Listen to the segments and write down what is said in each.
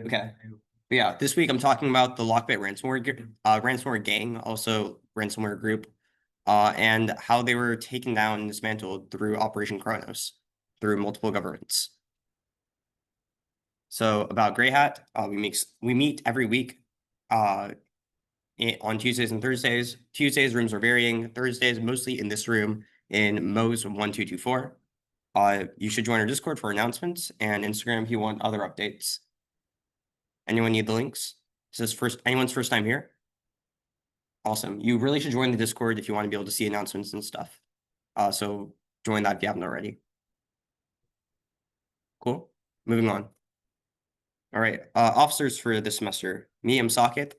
Okay. But yeah, this week I'm talking about the LockBit ransomware gang, also ransomware group, and how they were taken down and dismantled through Operation Cronos, through multiple governments. So about GreyHat, we meet every week on Tuesdays and Thursdays. Tuesdays rooms are varying. Thursdays mostly in this room in Mo's 1224. You should join our Discord for announcements and Instagram if you want other updates. Anyone need the links? Is this anyone's first time here? Awesome. You really should join the Discord if you want to be able to see announcements and stuff. So join that if you haven't already. Cool. Moving on. All right. Officers for this semester. Me, I'm Socket.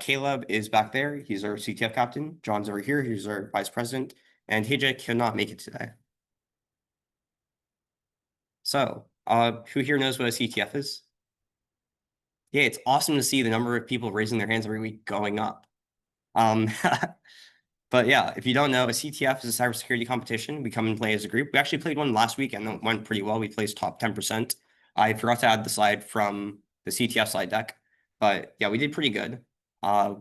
Caleb is back there. He's our CTF captain. John's over here. He's our vice president. And Hija cannot make it today. So, who here knows what a CTF is? Yeah, it's awesome to see the number of people raising their hands every week going up. But yeah, if you don't know, a CTF is a cybersecurity competition. We come and play as a group. We actually played one last week and it went pretty well. We placed top 10%. I forgot to add the slide from the CTF slide deck, but yeah, we did pretty good.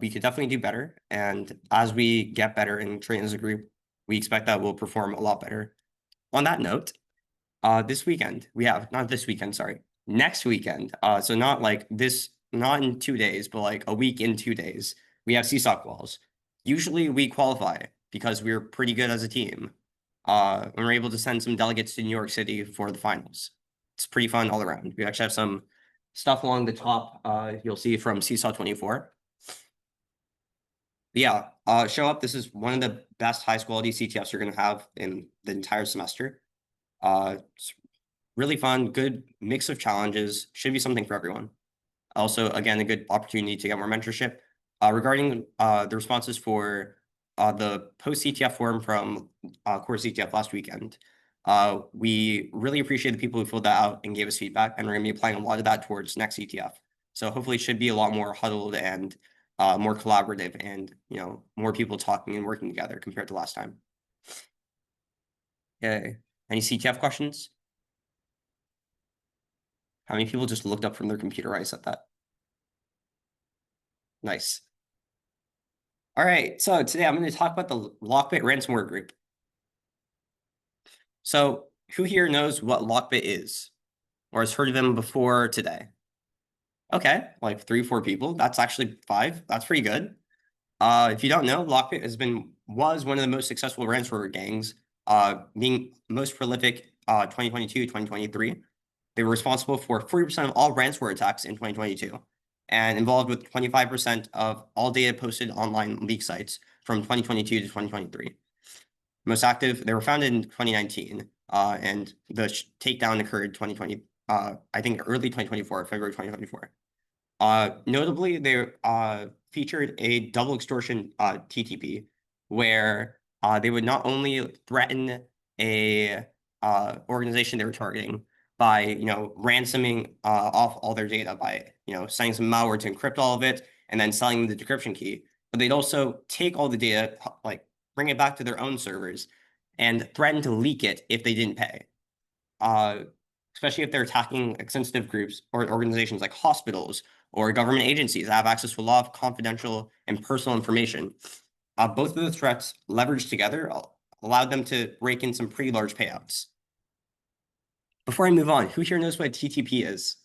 We could definitely do better. And as we get better and train as a group, we expect that we'll perform a lot better. On that note, this weekend, next weekend. So not like this, not in 2 days, but like a week in 2 days, we have CSOC walls. Usually we qualify because we're pretty good as a team. And we're able to send some delegates to New York City for the finals. It's pretty fun all around. We actually have some stuff along the top you'll see from CSOC 24. But yeah, show up. This is one of the best highest quality CTFs you're going to have in the entire semester. It's really fun, good mix of challenges. Should be something for everyone. Also, again, a good opportunity to get more mentorship. Regarding the responses for the post-CTF forum from Core CTF last weekend, we really appreciate the people who filled that out and gave us feedback, and we're going to be applying a lot of that towards next CTF. So hopefully it should be a lot more huddled and more collaborative and, more people talking and working together compared to last time. Okay. Any CTF questions? How many people just looked up from their computer while I said that? Nice. All right, so today I'm going to talk about the LockBit ransomware group. So who here knows what LockBit is or has heard of them before today? Okay, like 3 or 4 people. That's actually 5. That's pretty good. If you don't know, LockBit was one of the most successful ransomware gangs, being most prolific 2022, 2023. They were responsible for 40% of all ransomware attacks in 2022 and involved with 25% of all data posted online leak sites from 2022 to 2023. Most active, they were founded in 2019, and the takedown occurred 2020, I think early 2024, February 2024. Notably, they featured a double extortion TTP, where they would not only threaten a organization they were targeting by ransoming off all their data by sending some malware to encrypt all of it and then selling the decryption key, but they'd also take all the data, like bring it back to their own servers and threaten to leak it if they didn't pay. Especially if they're attacking sensitive groups or organizations like hospitals or government agencies that have access to a lot of confidential and personal information. Both of the threats leveraged together allowed them to rake in some pretty large payouts. Before I move on, who here knows what a TTP is?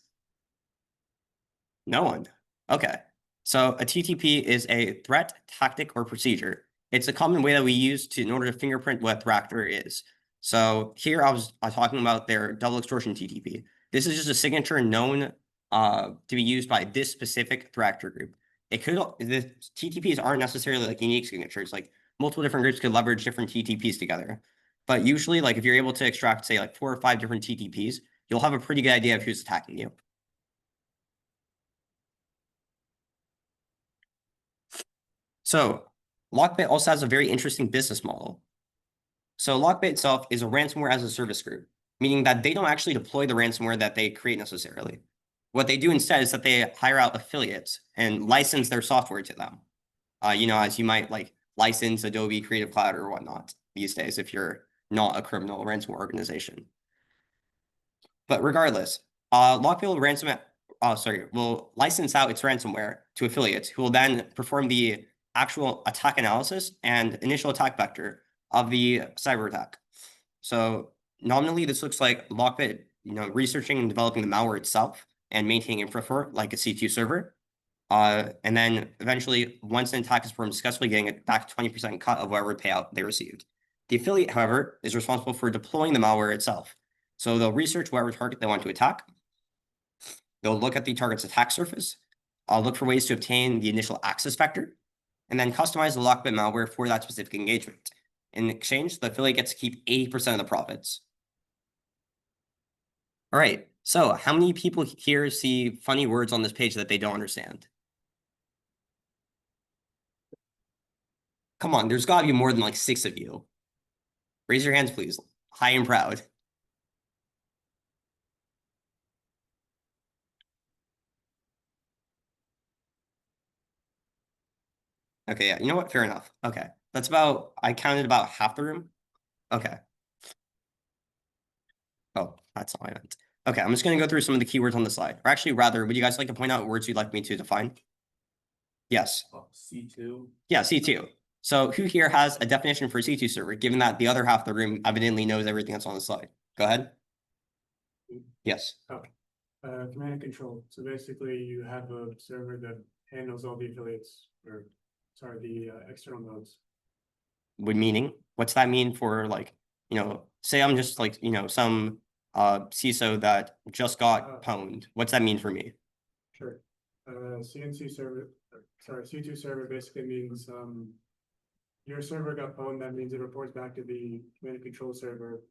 No one. Okay. So a TTP is a threat, tactic, or procedure. It's a common way that we use in order to fingerprint what a threat actor is. So here I was talking about their double extortion TTP. This is just a signature known to be used by this specific threat actor group. The TTPs aren't necessarily like unique signatures. Like multiple different groups could leverage different TTPs together. But usually, like if you're able to extract, say, like 4 or 5 different TTPs, you'll have a pretty good idea of who's attacking you. So LockBit also has a very interesting business model. So LockBit itself is a ransomware as a service group, meaning that they don't actually deploy the ransomware that they create necessarily. What they do instead is that they hire out affiliates and license their software to them. As you might like license Adobe Creative Cloud or whatnot these days if you're not a criminal ransomware organization. But regardless, LockBit will license out its ransomware to affiliates who will then perform the actual attack analysis and initial attack vector of the cyber attack. So nominally, this looks like LockBit, researching and developing the malware itself and maintaining infra like a C2 server. And then eventually, once an attack is performed successfully, getting it back 20% cut of whatever payout they received. The affiliate, however, is responsible for deploying the malware itself. So they'll research whatever target they want to attack. They'll look at the target's attack surface, look for ways to obtain the initial access vector, and then customize the LockBit malware for that specific engagement. In exchange, the affiliate gets to keep 80% of the profits. All right, so how many people here see funny words on this page that they don't understand? Come on, there's got to be more than like 6 of you. Raise your hands, please. High and proud. Okay, yeah, you know what? Fair enough. Okay, that's about, I counted about half the room. Okay. Oh, that's all I meant. Okay, I'm just going to go through some of the keywords on the slide. Or actually, rather, would you guys like to point out words you'd like me to define? Yes. C2. Yeah, C2. So who here has a definition for a C2 server, given that the other half of the room evidently knows everything that's on the slide? Go ahead. Yes. Command and control. So basically you have a server that handles all the affiliates, or sorry, the external nodes. Would meaning? What's that mean for, like, say I'm just like, some CISO that just got pwned. What's that mean for me? Sure. CNC server, sorry, C2 server basically means your server got pwned. That means it reports back to the command and control server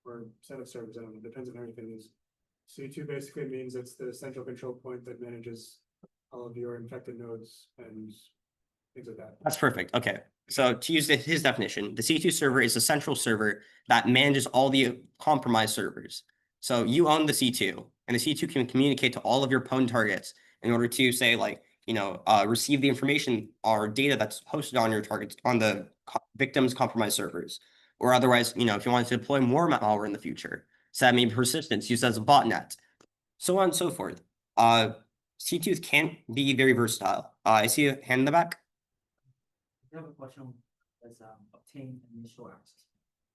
or set of servers. I don't know, depends on how everything is. C2 basically means it's the central control point that manages all of your infected nodes and things like that. That's perfect. Okay. So to use his definition, the C2 server is a central server that manages all the compromised servers. So you own the C2, and the C2 can communicate to all of your pwned targets in order to say, like, receive the information or data that's hosted on your targets on the victim's compromised servers. Or otherwise, if you wanted to deploy more malware in the future, so that maybe persistence used as a botnet, so on and so forth. C2s can be very versatile. I see a hand in the back. I have a question that's obtain initial access.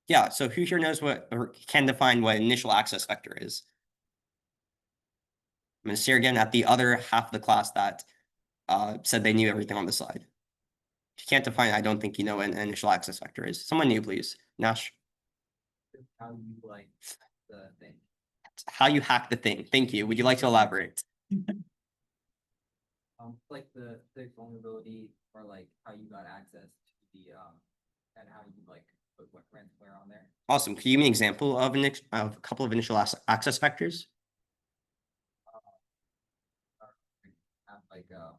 Yeah, so who here knows what, or can define what initial access vector is? I'm going to stare again at the other half of the class that said they knew everything on the slide. If you can't define it, I don't think you know what an initial access vector is. Someone new, please. Nash. How you like the thing? How you hack the thing. Thank you. Would you like to elaborate? Like the vulnerability, or like how you got access to the and how you like put what ransomware on there. Awesome. Can you give me an example of a couple of initial access vectors? Have like a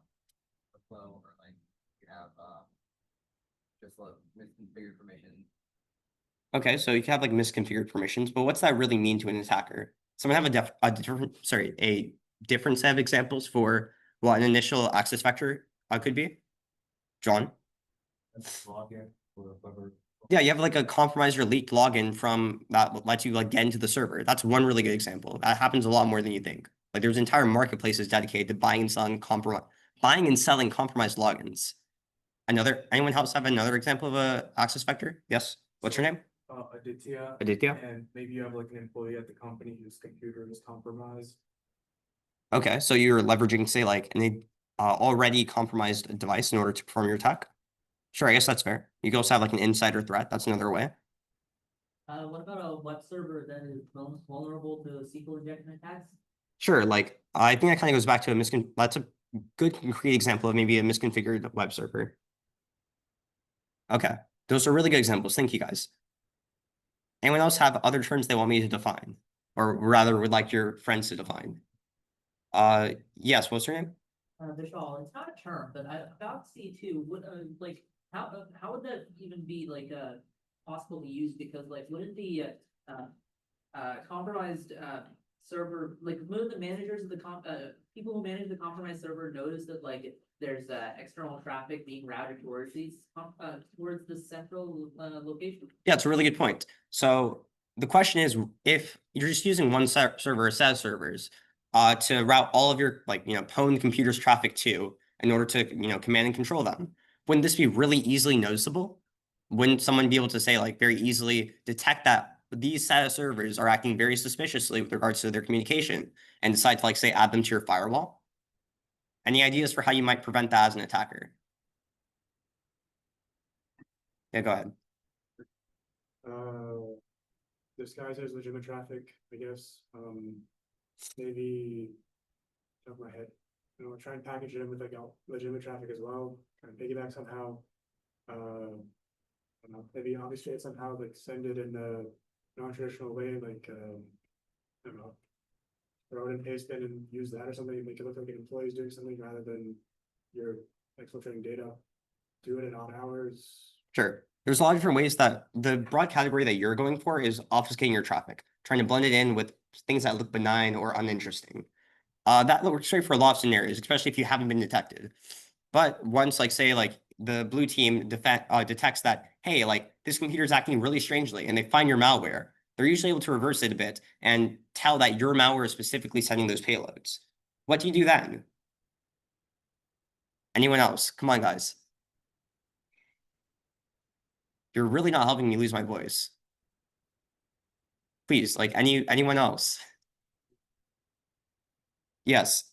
flow, or like you have just like misconfigured permissions. Okay, so you can have like misconfigured permissions, but what's that really mean to an attacker? Someone have a different set of examples for what an initial access vector could be? John? Yeah, you have like a compromised or leaked login from that lets you like get into the server. That's one really good example. That happens a lot more than you think. Like there's entire marketplaces dedicated to buying and selling compromised logins. Anyone else have another example of a access vector? Yes. What's your name? Aditya. Aditya. And maybe you have like an employee at the company whose computer is compromised. Okay, so you're leveraging, say, like an already compromised device in order to perform your attack. Sure, I guess that's fair. You can also have like an insider threat. That's another way. What about a web server that is vulnerable to SQL injection attacks? Sure, like I think that kind of goes back to that's a good concrete example of maybe a misconfigured web server. Okay, those are really good examples. Thank you, guys. Anyone else have other terms they want me to define, or rather would like your friends to define? Yes, what's your name? Vishal, it's not a term, but about C2, would like how would that even be like possible to use? Because like wouldn't the compromised server, like wouldn't the managers of the people who manage the compromised server notice that like there's external traffic being routed towards these towards the central location? Yeah, it's a really good point. So the question is, if you're just using one server or set of servers, to route all of your pwned computers traffic to in order to command and control them. Wouldn't this be really easily noticeable? Wouldn't someone be able to say very easily detect that these set of servers are acting very suspiciously with regards to their communication and decide to say add them to your firewall? Any ideas for how you might prevent that as an attacker? Yeah, go ahead. Disguise as legitimate traffic, I guess. Maybe top of my head, try and package it in with legitimate traffic as well, try and piggyback somehow. I don't know, maybe obfuscate it somehow, send it in a non-traditional way, I don't know, throw it in paste bin and use that or something, make it look like an employee is doing something rather than you're exfiltrating data. Do it in odd hours. Sure. There's a lot of different ways that the broad category that you're going for is obfuscating your traffic, trying to blend it in with things that look benign or uninteresting. That works great for a lot of scenarios, especially if you haven't been detected. But once, say, the blue team detects that, hey, this computer is acting really strangely, and they find your malware, they're usually able to reverse it a bit and tell that your malware is specifically sending those payloads. What do you do then? Anyone else? Come on, guys. You're really not helping me lose my voice. Please, anyone else? Yes.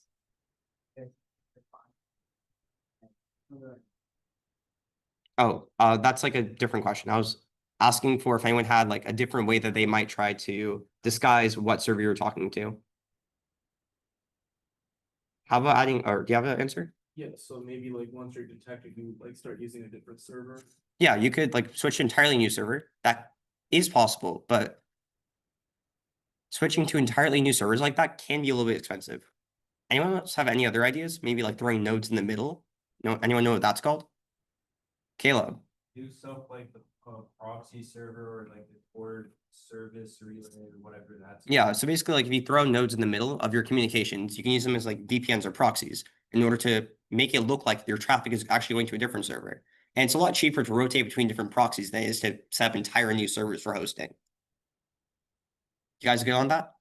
Oh, that's a different question. I was asking for if anyone had a different way that they might try to disguise what server you're talking to. How about adding, or do you have an answer? Yeah, so maybe once you're detected, you start using a different server. Yeah, you could switch to entirely new server. That is possible, but switching to entirely new servers like that can be a little bit expensive. Anyone else have any other ideas? Maybe throwing nodes in the middle? Anyone know what that's called? Caleb. Do stuff like the proxy server or the port service relay or whatever that's. Yeah, so basically if you throw nodes in the middle of your communications, you can use them as VPNs or proxies in order to make it look like your traffic is actually going to a different server. And it's a lot cheaper to rotate between different proxies than it is to set up entire new servers for hosting. You guys good on that?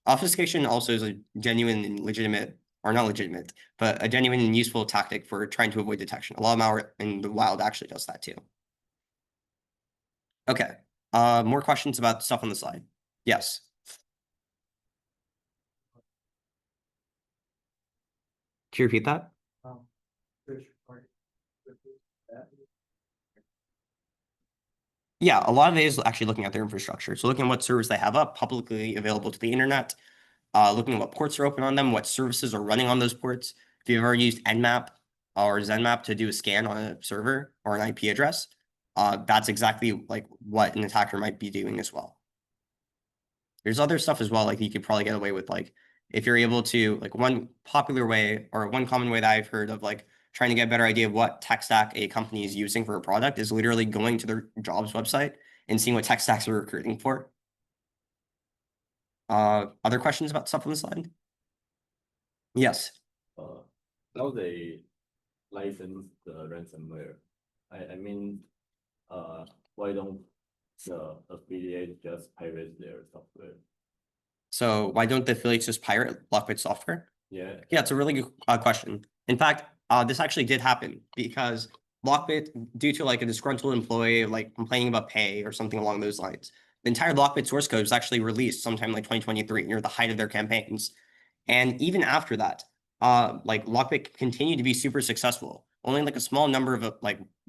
Obfuscation also is a genuine and legitimate, or not legitimate, but a genuine and useful tactic for trying to avoid detection. A lot of malware in the wild actually does that too. Okay, more questions about stuff on the slide? Yes. Can you repeat that? Yeah, a lot of it is actually looking at their infrastructure. So looking at what servers they have up publicly available to the internet, looking at what ports are open on them, what services are running on those ports. If you've ever used Nmap or ZenMap to do a scan on a server or an IP address, that's exactly what an attacker might be doing as well. There's other stuff as well, you could probably get away with, if you're able to, one popular way or one common way that I've heard of, trying to get a better idea of what tech stack a company is using for a product is literally going to their jobs website and seeing what tech stacks they're recruiting for. Other questions about stuff on the slide? Yes. How they license the ransomware? I mean, why don't the affiliate just pirate their software? So why don't the affiliates just pirate LockBit software? Yeah. Yeah, it's a really good question. In fact, this actually did happen because LockBit, due to a disgruntled employee complaining about pay or something along those lines, the entire LockBit source code was actually released sometime 2023 near the height of their campaigns. And even after that, LockBit continued to be super successful. Only a small number of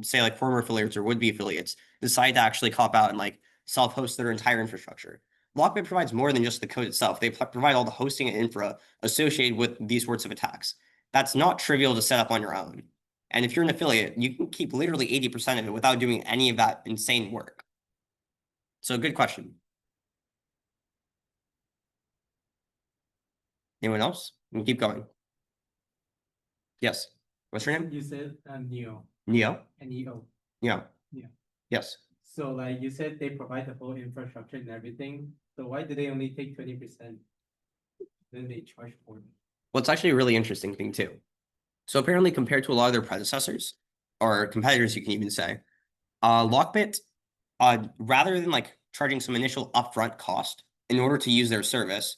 say former affiliates or would-be affiliates decide to actually cop out and self-host their entire infrastructure. LockBit provides more than just the code itself. They provide all the hosting and infra associated with these sorts of attacks. That's not trivial to set up on your own. And if you're an affiliate, you can keep literally 80% of it without doing any of that insane work. So good question. Anyone else? We can keep going. Yes. What's your name? You said Neo. Neo? Neo. Yeah. Yeah. Yes. So you said they provide the whole infrastructure and everything. So why do they only take 20%? Then they charge for it. Well, it's actually a really interesting thing too. So apparently compared to a lot of their predecessors or competitors, you can even say, LockBit, rather than charging some initial upfront cost in order to use their service,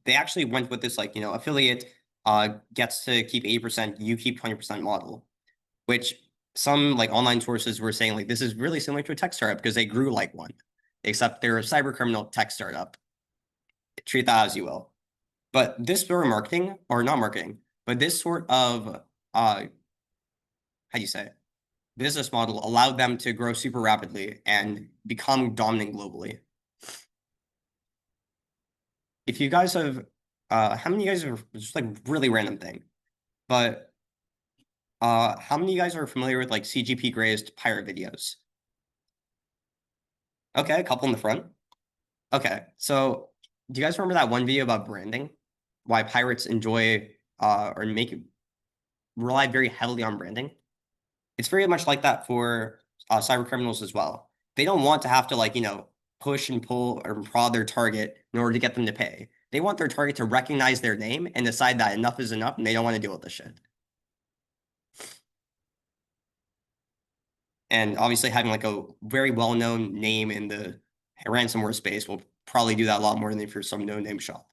they actually went with this, like, you know, affiliate gets to keep 80%, you keep 20% model, which some like online sources were saying like this is really similar to a tech startup because they grew like one, except they're a cyber criminal tech startup. Treat that as you will. But this sort of marketing, or not marketing, but this sort of how do you say it? Business model allowed them to grow super rapidly and become dominant globally. If you guys have, how many of you guys are just like really random thing, but how many of you guys are familiar with like CGP Grey's pirate videos? Okay, a couple in the front. Okay, so do you guys remember that one video about branding? Why pirates enjoy or rely very heavily on branding? It's very much like that for cyber criminals as well. They don't want to have to like, you know, push and pull or prod their target in order to get them to pay. They want their target to recognize their name and decide that enough is enough and they don't want to deal with this shit. And obviously having like a very well-known name in the ransomware space will probably do that a lot more than if you're some no-name shop.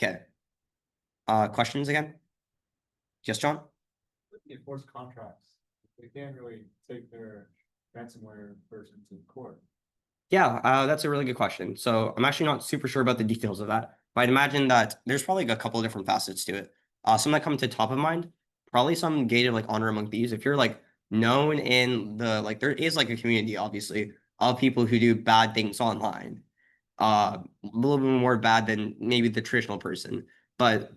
Okay. Questions again? Yes, John? Enforce contracts. They can't really take their ransomware person to court. Yeah, that's a really good question. So I'm actually not super sure about the details of that, but I'd imagine that there's probably a couple of different facets to it. Some that come to top of mind, probably some gated like honor among thieves. If you're like known in the like, there is like a community obviously of people who do bad things online. A little bit more bad than maybe the traditional person, but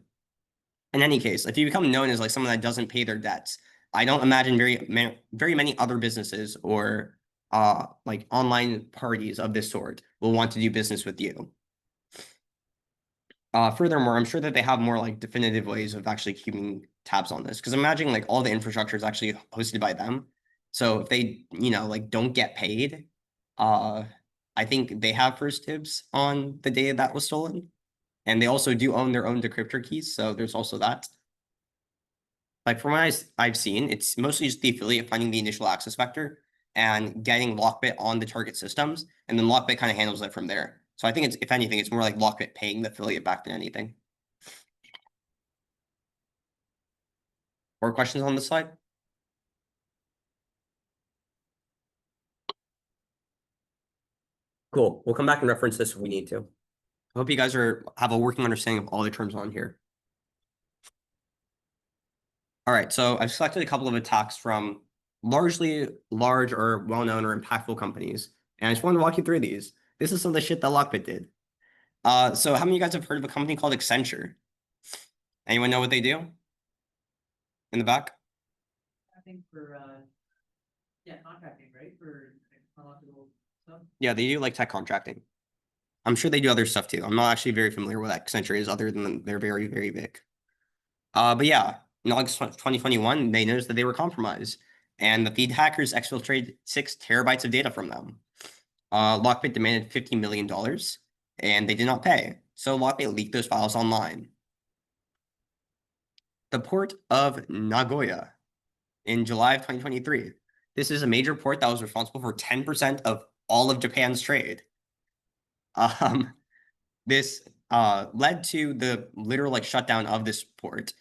in any case, if you become known as like someone that doesn't pay their debts, I don't imagine very many other businesses or like online parties of this sort will want to do business with you. Furthermore, I'm sure that they have more like definitive ways of actually keeping tabs on this because imagine like all the infrastructure is actually hosted by them. So if they, you know, like don't get paid, I think they have first dibs on the data that was stolen. And they also do own their own decryptor keys, so there's also that. Like from what I've seen, it's mostly just the affiliate finding the initial access vector and getting LockBit on the target systems, and then LockBit kind of handles it from there. So I think it's, if anything, it's more like LockBit paying the affiliate back than anything. More questions on this slide? Cool. We'll come back and reference this if we need to. I hope you guys have a working understanding of all the terms on here. All right, so I've selected a couple of attacks from largely large or well-known or impactful companies, and I just wanted to walk you through these. This is some of the shit that LockBit did. So how many of you guys have heard of a company called Accenture? Anyone know what they do? In the back? I think for, yeah, contracting, right, for technological stuff. Yeah, they do like tech contracting. I'm sure they do other stuff too. I'm not actually very familiar with what Accenture is other than they're very, very big. But yeah, in August 2021, they noticed that they were compromised and that the hackers exfiltrated 6 terabytes of data from them. LockBit demanded $50 million and they did not pay. So LockBit leaked those files online. The port of Nagoya in July of 2023. This is a major port that was responsible for 10% of all of Japan's trade. This led to the literal like shutdown of this port.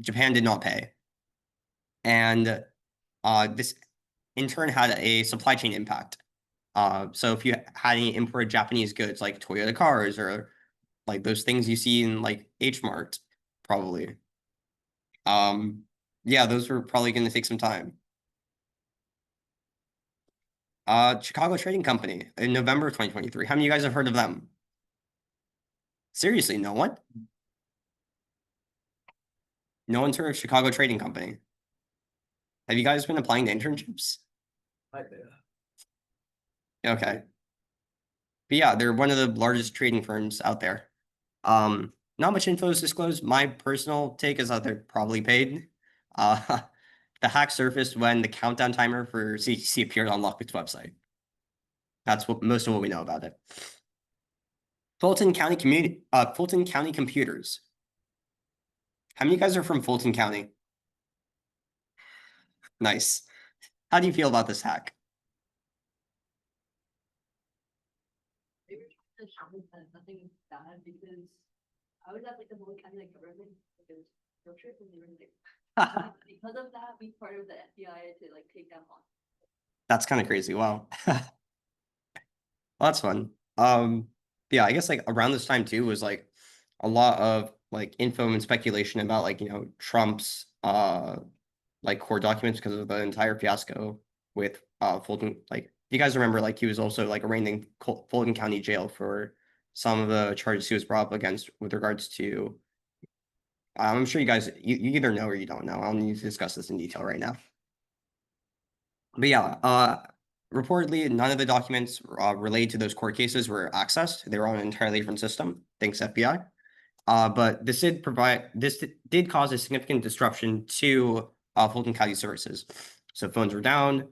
Japan did not pay. And this in turn had a supply chain impact. So if you had any imported Japanese goods like Toyota cars or like those things you see in like H Mart, probably. Yeah, those were probably going to take some time. Chicago Trading Company in November of 2023. How many of you guys have heard of them? Seriously, no one? No one's heard of Chicago Trading Company. Have you guys been applying to internships? Right there. Okay. But yeah, they're one of the largest trading firms out there. Not much info is disclosed. My personal take is that they're probably paid. The hack surfaced when the countdown timer for CTC appeared on LockBit's website. That's what most of what we know about it. Fulton County Computers. How many of you guys are from Fulton County? Nice. How do you feel about this hack? nothing bad because I was at like the whole kind of like government like a road trip and they were like because of that we part of the FBI to like take down on. That's kind of crazy. Wow. Well, that's fun. Yeah, I guess like around this time too was like a lot of like info and speculation about like, Trump's like core documents because of the entire fiasco with Fulton. Like, you guys remember, like he was also like arraigned in Fulton County Jail for some of the charges he was brought up against with regards to. I'm sure you guys you either know or you don't know. I don't need to discuss this in detail right now. But yeah, reportedly, none of the documents related to those court cases were accessed. They were on an entirely different system. Thanks, FBI. But this did cause a significant disruption to Fulton County services. So phones were down,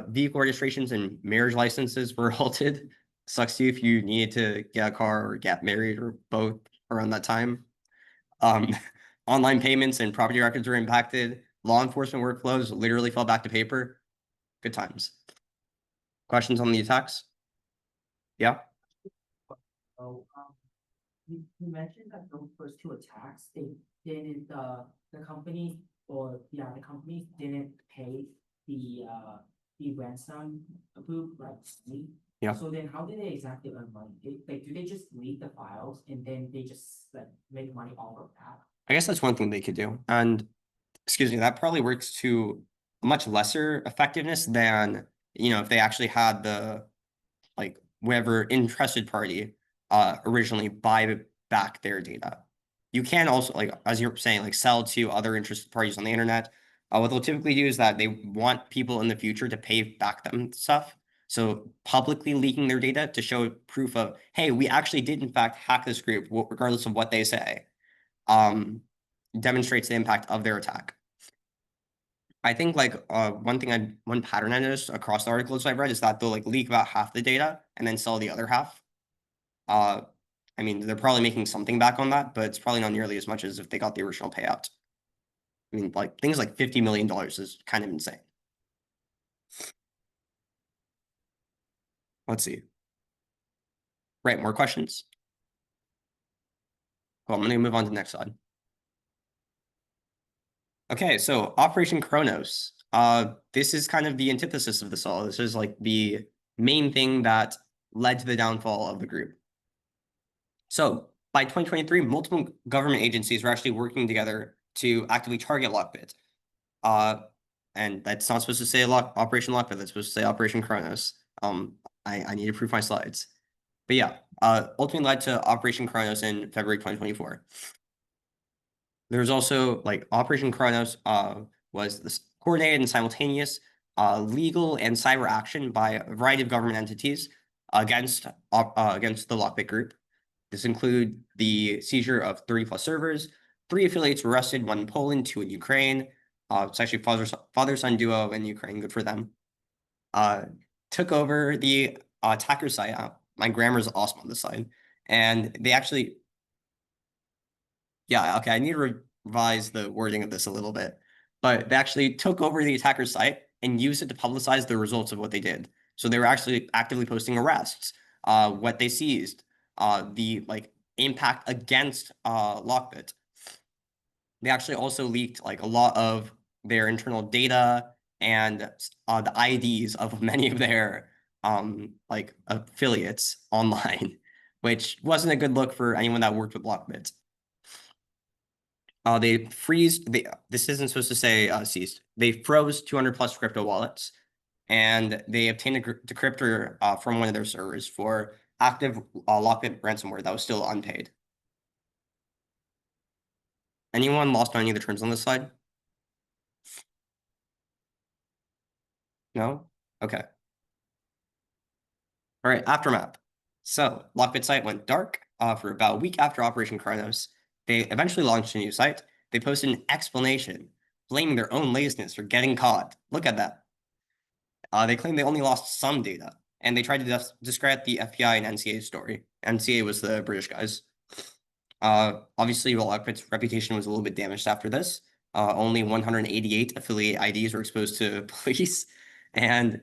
vehicle registrations and marriage licenses were halted. Sucks to you if you needed to get a car or get married or both around that time. Online payments and property records were impacted. Law enforcement workflows literally fell back to paper. Good times. Questions on the attacks? Yeah. So, you mentioned that those first two attacks, they didn't, the company the companies didn't pay the ransom group, right? Yeah. So then how did they exactly earn money? Like, do they just leak the files and then they just like make money off of that? I guess that's one thing they could do. And excuse me, that probably works to a much lesser effectiveness than, if they actually had the like whoever interested party originally buy back their data. You can also, like, as you're saying, like sell to other interested parties on the internet. What they'll typically do is that they want people in the future to pay back them stuff. So publicly leaking their data to show proof of, hey, we actually did in fact hack this group, regardless of what they say, demonstrates the impact of their attack. I think like one pattern I noticed across the articles I've read is that they'll like leak about half the data and then sell the other half. I mean, they're probably making something back on that, but it's probably not nearly as much as if they got the original payout. I mean, like things like $50 million is kind of insane. Let's see. Right, more questions? Well, I'm going to move on to the next slide. Okay, so Operation Cronos. This is kind of the antithesis of this all. This is like the main thing that led to the downfall of the group. So by 2023, multiple government agencies were actually working together to actively target LockBit. And that's not supposed to say Operation LockBit, that's supposed to say Operation Cronos. I need to proof my slides. But yeah, ultimately led to Operation Cronos in February 2024. There's also like Operation Cronos was this coordinated and simultaneous legal and cyber action by a variety of government entities against the LockBit group. This include the seizure of 30+ servers. 3 affiliates were arrested, 1 in Poland, 2 in Ukraine. It's actually father-son duo in Ukraine, good for them. Took over the attacker site. My grammar is awesome on this side. And they actually, yeah, okay, I need to revise the wording of this a little bit. But they actually took over the attacker site and used it to publicize the results of what they did. So they were actually actively posting arrests, what they seized, the like impact against LockBit. They actually also leaked like a lot of their internal data and the IDs of many of their like affiliates online, which wasn't a good look for anyone that worked with LockBit. They this isn't supposed to say ceased. They froze 200+ crypto wallets, and they obtained a decryptor from one of their servers for active LockBit ransomware that was still unpaid. Anyone lost on any of the terms on this slide? No? Okay. All right, aftermath. So LockBit site went dark for about a week after Operation Cronos. They eventually launched a new site. They posted an explanation blaming their own laziness for getting caught. Look at that. They claim they only lost some data, and they tried to discredit the FBI and NCA story. NCA was the British guys. Obviously, LockBit's reputation was a little bit damaged after this. Only 188 affiliate IDs were exposed to police. And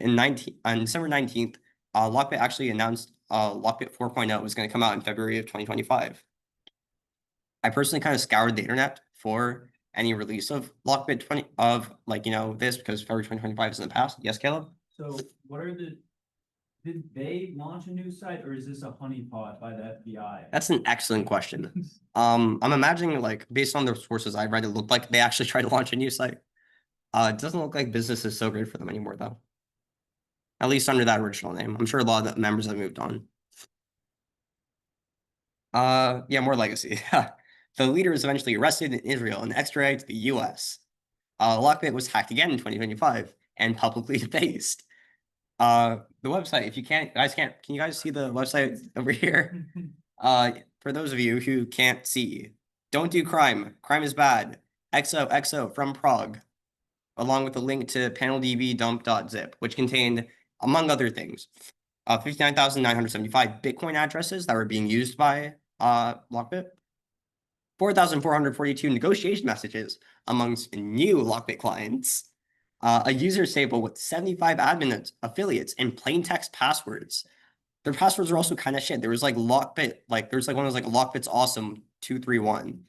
on December 19th, LockBit actually announced LockBit 4.0 was going to come out in February of 2025. I personally kind of scoured the internet for any release of LockBit 20 of like, this, because February 2025 is in the past. Yes, Caleb? So what are did they launch a new site or is this a honeypot by the FBI? That's an excellent question. I'm imagining, like, based on the sources I read, it looked like they actually tried to launch a new site. It doesn't look like business is so great for them anymore, though. At least under that original name. I'm sure a lot of the members have moved on. Yeah, more legacy. The leader was eventually arrested in Israel and extradited to the US. LockBit was hacked again in 2025 and publicly defaced. The website, if you can you guys see the website over here? For those of you who can't see, don't do crime. Crime is bad. XOXO from Prague, along with a link to paneldb-dump.zip, which contained, among other things, 59,975 Bitcoin addresses that were being used by LockBit, 4,442 negotiation messages amongst new LockBit clients, a user stable with 75 admin affiliates and plain text passwords. Their passwords are also kind of shit. There was like LockBit, there's like one of those like LockBit's awesome 231.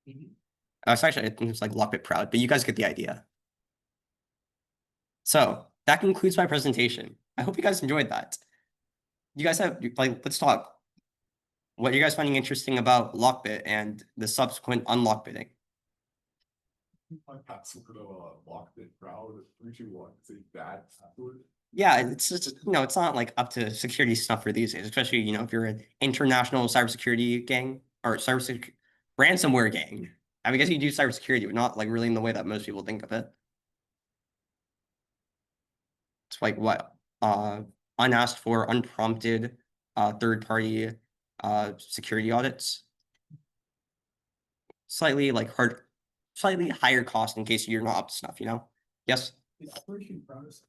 It's actually, I think it's like LockBit proud, but you guys get the idea. So that concludes my presentation. I hope you guys enjoyed that. You guys have, let's talk. What are you guys finding interesting about LockBit and the subsequent unlockbitting? My password LockBit proud 321. It's a bad password. Yeah, it's just, it's not like up to security stuff for these days, especially, if you're an international cybersecurity gang or ransomware gang. I guess you do cybersecurity, but not like really in the way that most people think of it. It's like what? Unasked for, unprompted, third-party security audits. Slightly higher cost in case you're not up to snuff, Yes? Is Operation Cronos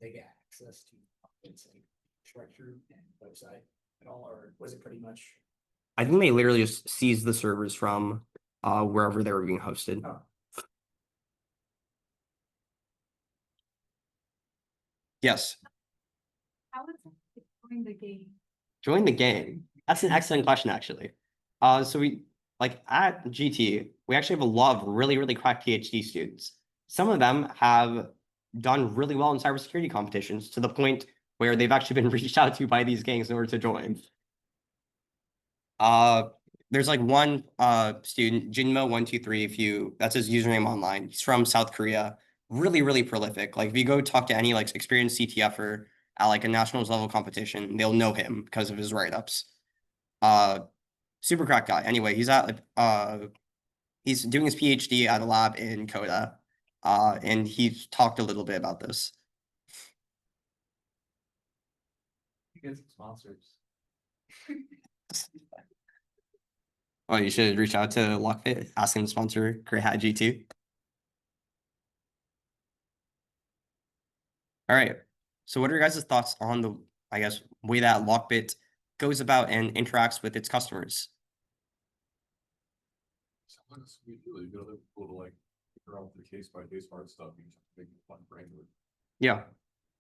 they get access to its like structure and website at all, or was it pretty much? I think they literally just seized the servers from wherever they were being hosted. Oh. Yes. How is it join the game? Join the game. That's an excellent question, actually. So we at GT, we actually have a lot of really, really cracked PhD students. Some of them have done really well in cybersecurity competitions to the point where they've actually been reached out to by these gangs in order to join. There's like one student, Jinmo123, that's his username online. He's from South Korea. Really, really prolific. Like if you go talk to any like experienced CTFer at like a nationals level competition, they'll know him because of his write-ups. Super crack guy. Anyway, he's he's doing his PhD at a lab in Coda. And he's talked a little bit about this. You get some sponsors. Oh, you should reach out to LockBit, ask him to sponsor GreyHatGT. All right. So what are your guys' thoughts on the, way that LockBit goes about and interacts with its customers? Sounds like a sweet deal. You get other people to figure out the case by case hard stuff. You just make it fun framework. Yeah.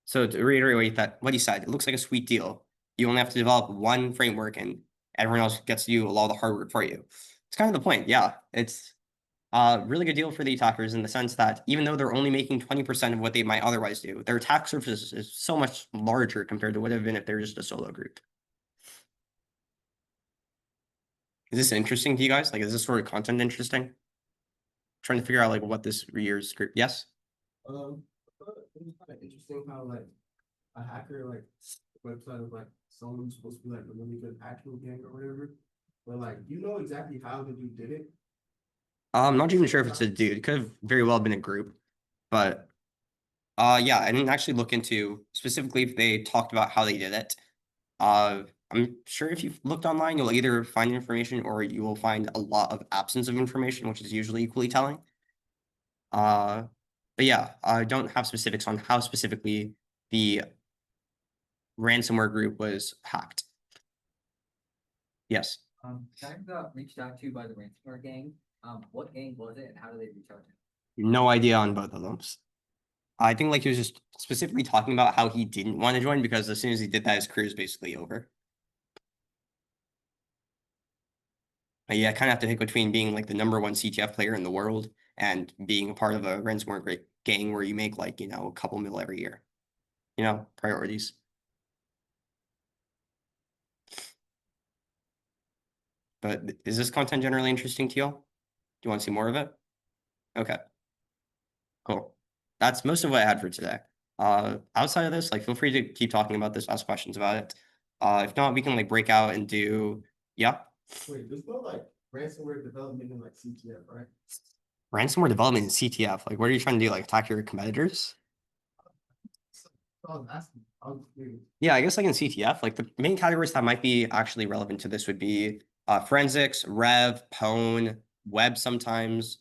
So to reiterate what he said, it looks like a sweet deal. You only have to develop one framework and everyone else gets to do a lot of the hard work for you. It's kind of the point. Yeah, it's a really good deal for the attackers in the sense that even though they're only making 20% of what they might otherwise do, their attack surface is so much larger compared to what it would have been if they're just a solo group. Is this interesting to you guys? Is this sort of content interesting? Trying to figure out what this year's group. Yes? I thought it was kind of interesting how a hacker website of someone's supposed to be a really good actual gang or whatever. But you know exactly how the dude did it. I'm not even sure if it's a dude. It could have very well been a group. But yeah, I didn't actually look into specifically if they talked about how they did it. I'm sure if you've looked online, you'll either find information or you will find a lot of absence of information, which is usually equally telling. But yeah, I don't have specifics on how specifically the ransomware group was hacked. Yes. I got reached out to by the ransomware gang. What gang was it and how did they reach out to? No idea on both of them. I think like he was just specifically talking about how he didn't want to join because as soon as he did that, his career is basically over. But yeah, I kind of have to pick between being like the #1 CTF player in the world and being a part of a ransomware gang where you make like, a couple mil every year. Priorities. But is this content generally interesting to y'all? Do you want to see more of it? Okay. Cool. That's most of what I had for today. Outside of this, like feel free to keep talking about this, ask questions about it. If not, we can like break out and do Wait, there's no like ransomware development in like CTF, right? ransomware development in CTF. Like what are you trying to do? Like attack your competitors? I was asking. I was curious. Yeah, I guess like in CTF, like the main categories that might be actually relevant to this would be forensics, rev, pwn, web sometimes,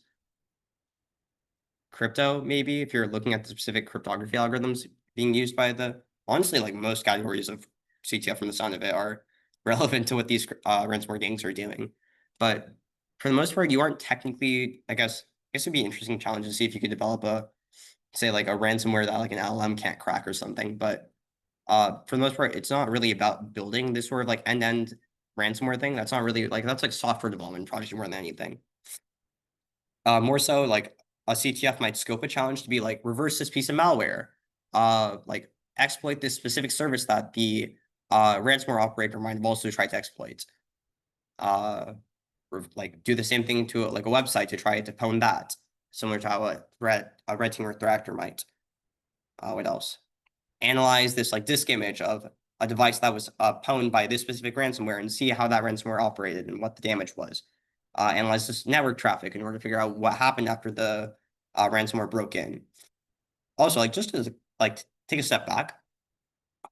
crypto maybe if you're looking at the specific cryptography algorithms being used by honestly like most categories of CTF from the sound of it are relevant to what these ransomware gangs are doing. But for the most part, you aren't technically, I guess it'd be an interesting challenge to see if you could develop say like a ransomware that like an LLM can't crack or something. But for the most part, it's not really about building this sort of like end-to-end ransomware thing. That's not really like that's like software development project more than anything. More so like a CTF might scope a challenge to be like reverse this piece of malware, like exploit this specific service that the ransomware operator might have also tried to exploit. Like do the same thing to like a website to try to pwn that, similar to how a red team or threat actor might. What else? Analyze this like disk image of a device that was pwned by this specific ransomware and see how that ransomware operated and what the damage was. Analyze this network traffic in order to figure out what happened after the ransomware broke in. Also, like just to like take a step back,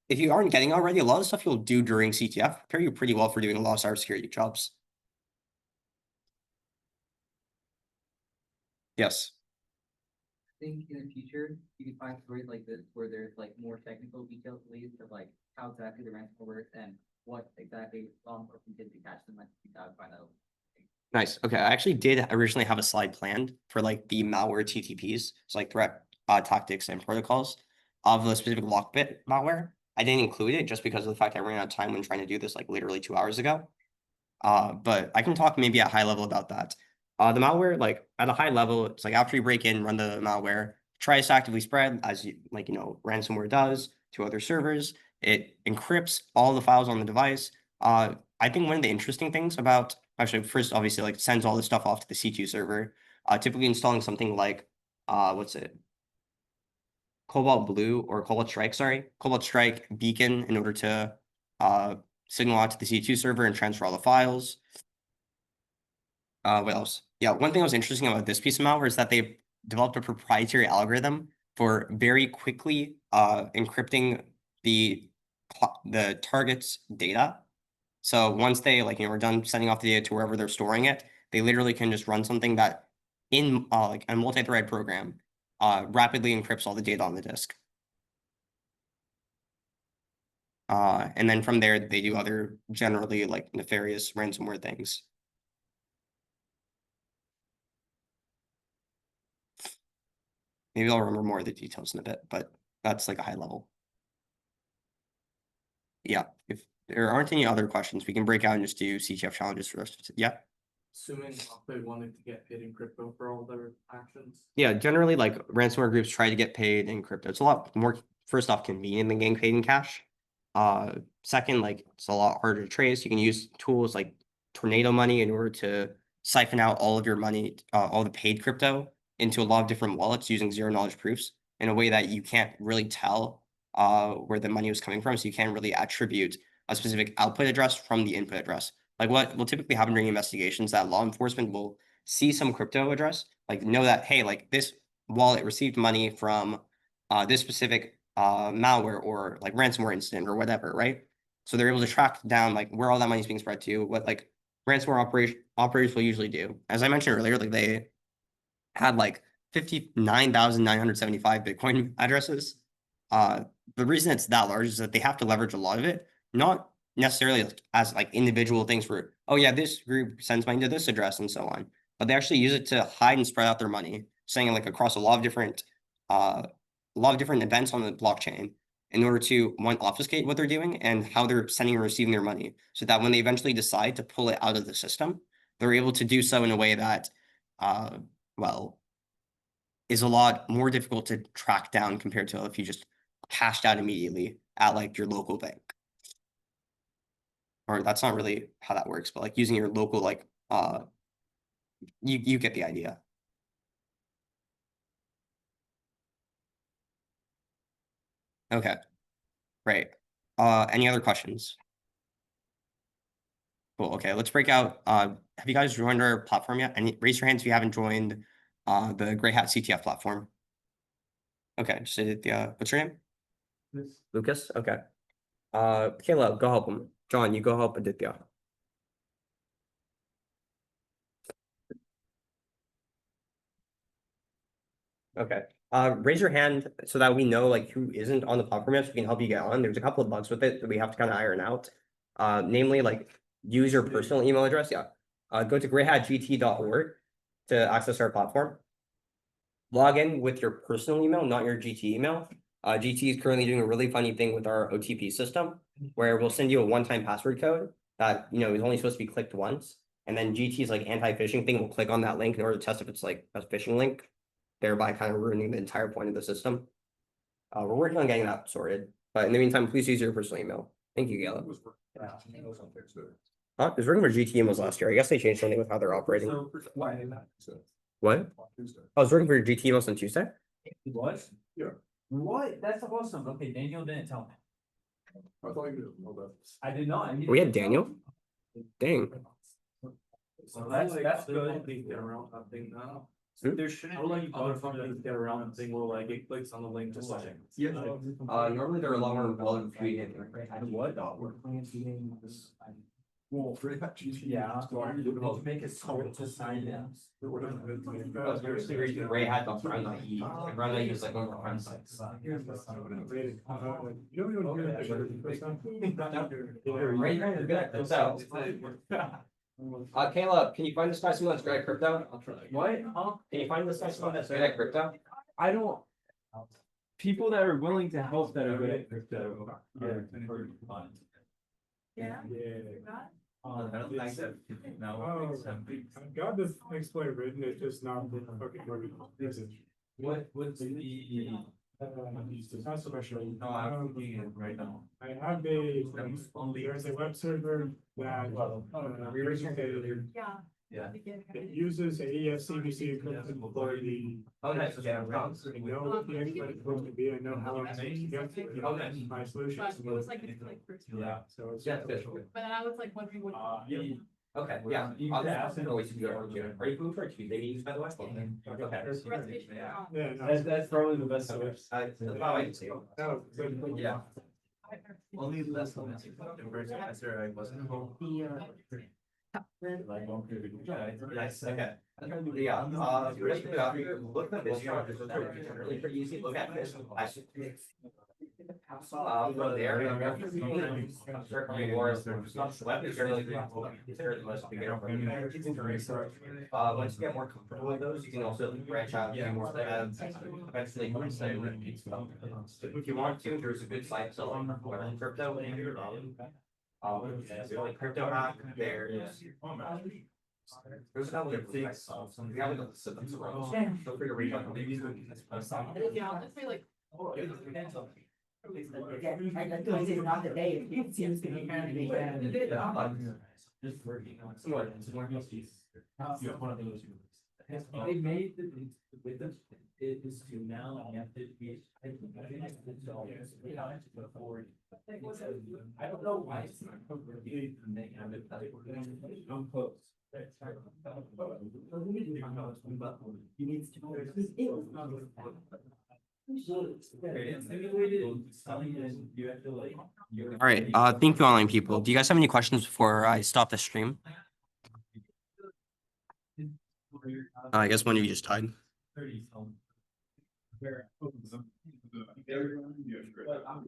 if you aren't getting already, a lot of stuff you'll do during CTF prepare you pretty well for doing a lot of cybersecurity jobs. Yes. I think in the future, you can find stories like this where there's like more technical details related to like how exactly the ransomware works and what exactly or contingency catch them might be to find out. Nice. Okay, I actually did originally have a slide planned for like the malware TTPs, so like threat tactics and protocols of the specific LockBit malware. I didn't include it just because of the fact I ran out of time when trying to do this like literally 2 hours ago. But I can talk maybe at high level about that. The malware, like at a high level, it's like after you break in, run the malware, tries to actively spread as ransomware does to other servers. It encrypts all the files on the device. I think one of the interesting things about actually first obviously like sends all this stuff off to the C2 server. Typically installing something like what's it? Cobalt Blue or Cobalt Strike, sorry, Cobalt Strike beacon in order to signal out to the C2 server and transfer all the files. What else? Yeah, one thing that was interesting about this piece of malware is that they developed a proprietary algorithm for very quickly encrypting the target's data. So once they are done sending off the data to wherever they're storing it, they literally can just run something that in like a multi-thread program rapidly encrypts all the data on the disk. And then from there, they do other generally like nefarious ransomware things. Maybe I'll remember more of the details in a bit, but that's like a high level. Yeah, if there aren't any other questions, we can break out and just do CTF challenges for the rest of it. Yeah. Assuming they wanted to get paid in crypto for all their actions. Yeah, generally like ransomware groups try to get paid in crypto. It's a lot more, first off, convenient than getting paid in cash. Second, like it's a lot harder to trace. You can use tools like Tornado Money in order to siphon out all of your money, all the paid crypto into a lot of different wallets using zero-knowledge proofs in a way that you can't really tell where the money was coming from. So you can't really attribute a specific output address from the input address. Like what will typically happen during investigations that law enforcement will see some crypto address, like know that, hey, like this wallet received money from this specific malware or like ransomware incident or whatever, right? So they're able to track down like where all that money is being spread to, what like ransomware operators will usually do. As I mentioned earlier, like they had like 59,975 Bitcoin addresses. The reason it's that large is that they have to leverage a lot of it, not necessarily as like individual things for, oh yeah, this group sends money to this address and so on, but they actually use it to hide and spread out their money, saying like across a lot of different a lot of different events on the blockchain in order to, one, obfuscate what they're doing and how they're sending and receiving their money, so that when they eventually decide to pull it out of the system, they're able to do so in a way that, well, is a lot more difficult to track down compared to if you just cashed out immediately at like your local bank. Or that's not really how that works, but like using your local, like, you get the idea. Okay, great. Any other questions? Cool. Okay, let's break out. Have you guys joined our platform yet? And raise your hands if you haven't joined the GreyHatCTF platform. Okay, just say the what's your name? Lucas. Okay. Kayla, go help him. John, you go help Aditya. Okay. Raise your hand so that we know like who isn't on the platform yet, so we can help you get on. There's a couple of bugs with it that we have to kind of iron out. Namely, like use your personal email address. Yeah. Go to GreyHatGT.org to access our platform. Log in with your personal email, not your GT email. GT is currently doing a really funny thing with our OTP system, where we'll send you a one-time password code that is only supposed to be clicked once, and then GT's like anti-phishing thing will click on that link in order to test if it's like a phishing link, thereby kind of ruining the entire point of the system. We're working on getting that sorted, but in the meantime, please use your personal email. Thank you, Gala. It was working for GT emails last year. I guess they changed something with how they're operating. What? I was working for GT emails on Tuesday. It was? Yeah. What? That's awesome. Okay, Daniel didn't tell me. I thought you did. I did not. We had Daniel? Dang. So that's good. Get around that thing now. There shouldn't. Other companies get around the thing where like it clicks on the link just like. Yeah. Normally they're a lot more well created. What? Well, for that, Yeah. To make it so to sign in. Ray had the friend on E. Friend on E is like one of our friend sites. You don't even hear that shit the first time. Ray is good at crypto. Caleb, can you find this guy someone that's good at crypto? I'll try. What? Huh? Can you find this guy someone that's good at crypto? I don't. People that are willing to help that are good at crypto. Yeah. I don't think so. Oh, I've got this exploit written, it's just not fucking working. What's the? It's not so much. No, I'm looking at it right now. I have there's a web server that, Yeah. it uses AES CBC encryption for the. Oh, nice. Yeah. I know what the exploit is supposed to be, I know how it's supposed to get my solution. But it was like, it's like first. Yeah. So it's. Yeah, it's good. But I was like wondering what. Okay, yeah. Always do our own. Are you food for Tuesday meetings, by the way? Okay. Reservation. Yeah, no. That's probably the best source. No, but- Yeah. Only less than that. I wasn't. Okay. Yeah, look at this, really pretty easy, look at this. From there. Certainly more. Web is really the most beginner. Once you get more comfortable with those, you can also branch out, do more labs, eventually. If you want to, there's a good site selling crypto. Like crypto hack, there's a couple of things. We have a system. Feel free to reach out. Yeah, let's say like. Again, not the day, it seems to be kind of. Just working on. They made the with them, it is to now, you have to be. I don't know why. It's not really. I'm close. You need to. All right, thank you online people. Do you guys have any questions before I stop the stream? I guess one of you just died.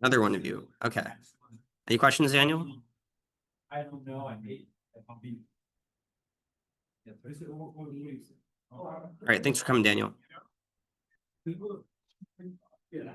Another one of you. Okay. Any questions, Daniel? I don't know, I hate. All right, thanks for coming, Daniel. Yeah.